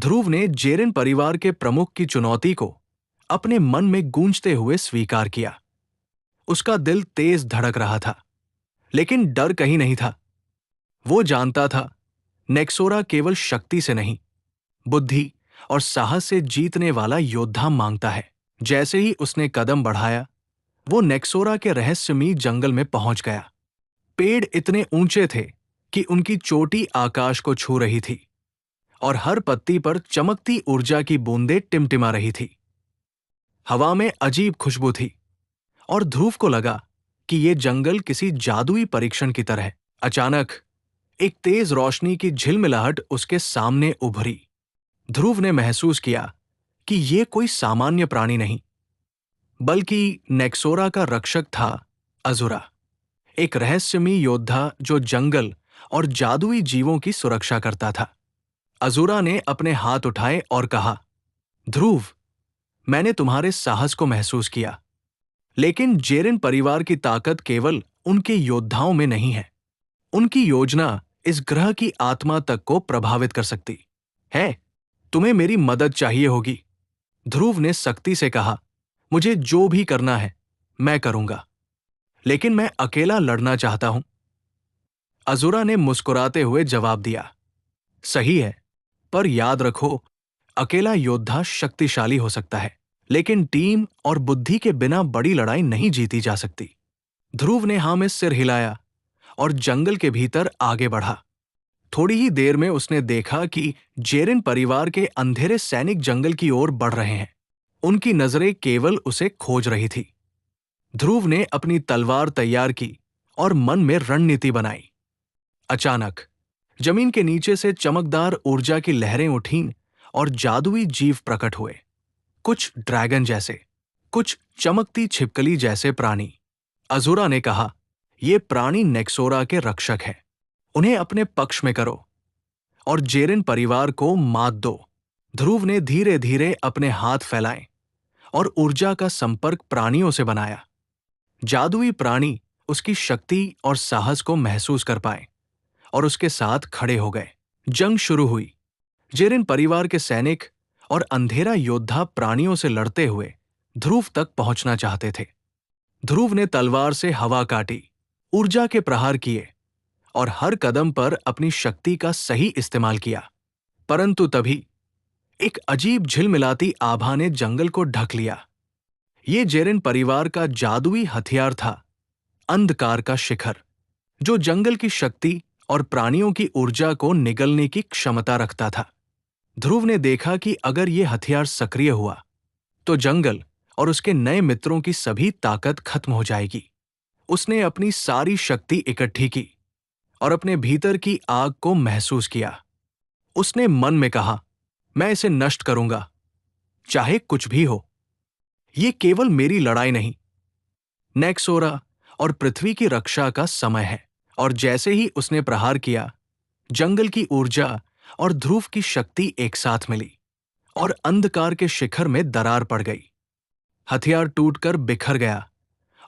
ध्रुव ने जेरेन परिवार के प्रमुख की चुनौती को अपने मन में गूंजते हुए स्वीकार किया। उसका दिल तेज धड़क रहा था, लेकिन डर कहीं नहीं था। वो जानता था नेक्सोरा केवल शक्ति से नहीं, बुद्धि और साहस से जीतने वाला योद्धा मांगता है। जैसे ही उसने कदम बढ़ाया, वो नेक्सोरा के रहस्यमयी जंगल में पहुंच गया। पेड़ इतने ऊंचे थे कि उनकी चोटी आकाश को छू रही थी और हर पत्ती पर चमकती ऊर्जा की बूंदें टिमटिमा रही थी। हवा में अजीब खुशबू थी और ध्रुव को लगा कि ये जंगल किसी जादुई परीक्षण की तरह है। अचानक एक तेज रोशनी की झिलमिलाहट उसके सामने उभरी। ध्रुव ने महसूस किया कि ये कोई सामान्य प्राणी नहीं, बल्कि नेक्सोरा का रक्षक था, अजुरा, एक रहस्यमयी योद्धा जो जंगल और जादुई जीवों की सुरक्षा करता था। अजुरा ने अपने हाथ उठाए और कहा, ध्रुव, मैंने तुम्हारे साहस को महसूस किया, लेकिन जेरेन परिवार की ताकत केवल उनके योद्धाओं में नहीं है। उनकी योजना इस ग्रह की आत्मा तक को प्रभावित कर सकती है। तुम्हें मेरी मदद चाहिए होगी। ध्रुव ने सख्ती से कहा, मुझे जो भी करना है मैं करूंगा, लेकिन मैं अकेला लड़ना चाहता हूं। अजुरा ने मुस्कुराते हुए जवाब दिया, सही है, पर याद रखो, अकेला योद्धा शक्तिशाली हो सकता है, लेकिन टीम और बुद्धि के बिना बड़ी लड़ाई नहीं जीती जा सकती। ध्रुव ने हाँ में सिर हिलाया और जंगल के भीतर आगे बढ़ा। थोड़ी ही देर में उसने देखा कि जेरेन परिवार के अंधेरे सैनिक जंगल की ओर बढ़ रहे हैं। उनकी नजरें केवल उसे खोज रही थी। ध्रुव ने अपनी तलवार तैयार की और मन में रणनीति बनाई। अचानक जमीन के नीचे से चमकदार ऊर्जा की लहरें उठीं और जादुई जीव प्रकट हुए, कुछ ड्रैगन जैसे, कुछ चमकती छिपकली जैसे प्राणी। अजुरा ने कहा, ये प्राणी नेक्सोरा के रक्षक हैं, उन्हें अपने पक्ष में करो और जेरेन परिवार को मात दो। ध्रुव ने धीरे धीरे अपने हाथ फैलाए और ऊर्जा का संपर्क प्राणियों से बनाया। जादुई प्राणी उसकी शक्ति और साहस को महसूस कर पाए और उसके साथ खड़े हो गए। जंग शुरू हुई। जेरेन परिवार के सैनिक और अंधेरा योद्धा प्राणियों से लड़ते हुए ध्रुव तक पहुंचना चाहते थे। ध्रुव ने तलवार से हवा काटी, ऊर्जा के प्रहार किए और हर कदम पर अपनी शक्ति का सही इस्तेमाल किया। परंतु तभी एक अजीब झिलमिलाती आभा ने जंगल को ढक लिया। ये जेरेन परिवार का जादुई हथियार था, अंधकार का शिखर, जो जंगल की शक्ति और प्राणियों की ऊर्जा को निगलने की क्षमता रखता था। ध्रुव ने देखा कि अगर ये हथियार सक्रिय हुआ तो जंगल और उसके नए मित्रों की सभी ताकत खत्म हो जाएगी। उसने अपनी सारी शक्ति इकट्ठी की और अपने भीतर की आग को महसूस किया। उसने मन में कहा, मैं इसे नष्ट करूंगा, चाहे कुछ भी हो। ये केवल मेरी लड़ाई नहीं, नेक्सोरा और पृथ्वी की रक्षा का समय है। और जैसे ही उसने प्रहार किया, जंगल की ऊर्जा और ध्रुव की शक्ति एक साथ मिली और अंधकार के शिखर में दरार पड़ गई। हथियार टूटकर बिखर गया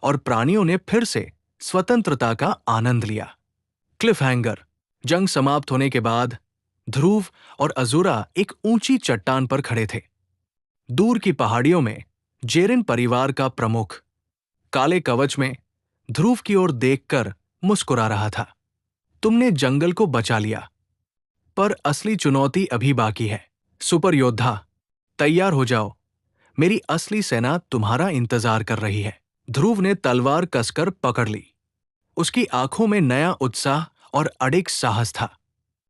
और प्राणियों ने फिर से स्वतंत्रता का आनंद लिया। Cliff hanger. जंग समाप्त होने के बाद ध्रुव और अजुरा एक ऊंची चट्टान पर खड़े थे। दूर की पहाड़ियों में जेरेन परिवार का प्रमुख काले कवच में ध्रुव की ओर देखकर मुस्कुरा रहा था। तुमने जंगल को बचा लिया, पर असली चुनौती अभी बाकी है। सुपर योद्धा, तैयार हो जाओ, मेरी असली सेना तुम्हारा इंतजार कर रही है। ध्रुव ने तलवार कसकर पकड़ ली। उसकी आंखों में नया उत्साह और अडिग साहस था।